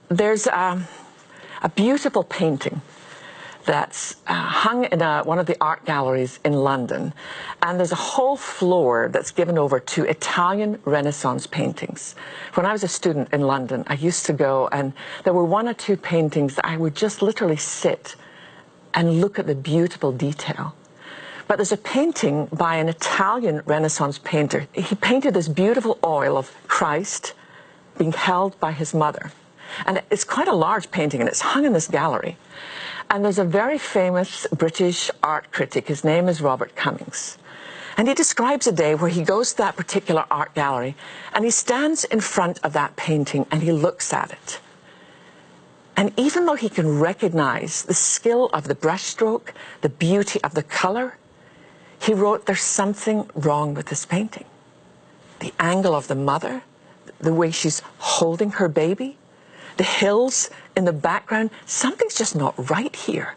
There's a beautiful painting that's hung in one of the art galleries in London, and there's a whole floor that's given over to Italian Renaissance paintings. When I was a student in London, I used to go, and there were one or two paintings that I would just literally sit and look at the beautiful detail. But there's a painting by an Italian Renaissance painter. He painted this beautiful oil of Christ being held by his mother. And it's quite a large painting, and it's hung in this gallery. And there's a very famous British art critic. His name is Robert Cummings. And he describes a day where he goes to that particular art gallery, and he stands in front of that painting and he looks at it. And even though he can recognize the skill of the brushstroke, the beauty of the color, he wrote, there's something wrong with this painting. The angle of the mother, the way she's holding her baby, the hills in the background, something's just not right here.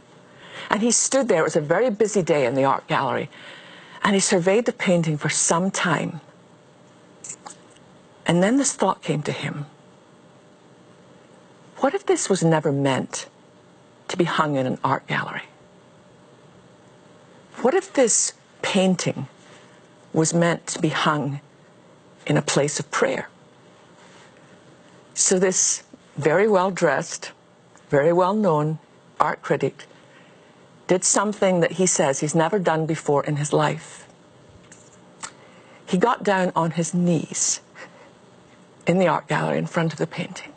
And he stood there. It was a very busy day in the art gallery, and he surveyed the painting for some time. And then this thought came to him: what if this was never meant to be hung in an art gallery? What if this painting was meant to be hung in a place of prayer? So this very well-dressed, very well-known art critic did something that he says he's never done before in his life. He got down on his knees in the art gallery in front of the painting,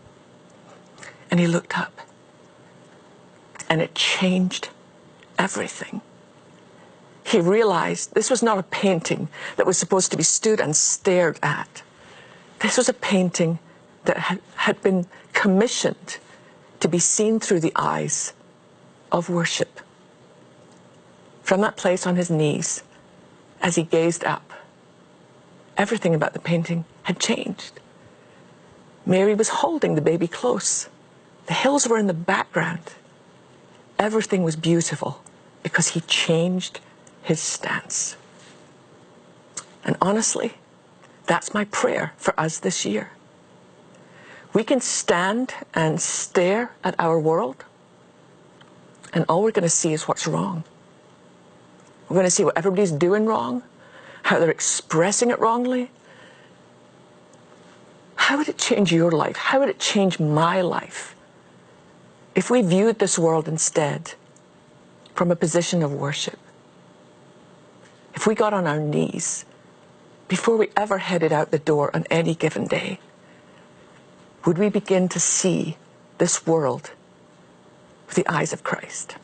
and he looked up, and it changed everything. He realized this was not a painting that was supposed to be stood and stared at. This was a painting that had been commissioned to be seen through the eyes of worship. From that place on his knees, as he gazed up, everything about the painting had changed. Mary was holding the baby close. The hills were in the background. Everything was beautiful because he changed his stance. And honestly, that's my prayer for us this year. We can stand and stare at our world, and all we're going to see is what's wrong. We're going to see what everybody's doing wrong, how they're expressing it wrongly. How would it change your life? How would it change my life if we viewed this world instead from a position of worship? If we got on our knees before we ever headed out the door on any given day, would we begin to see this world with the eyes of Christ?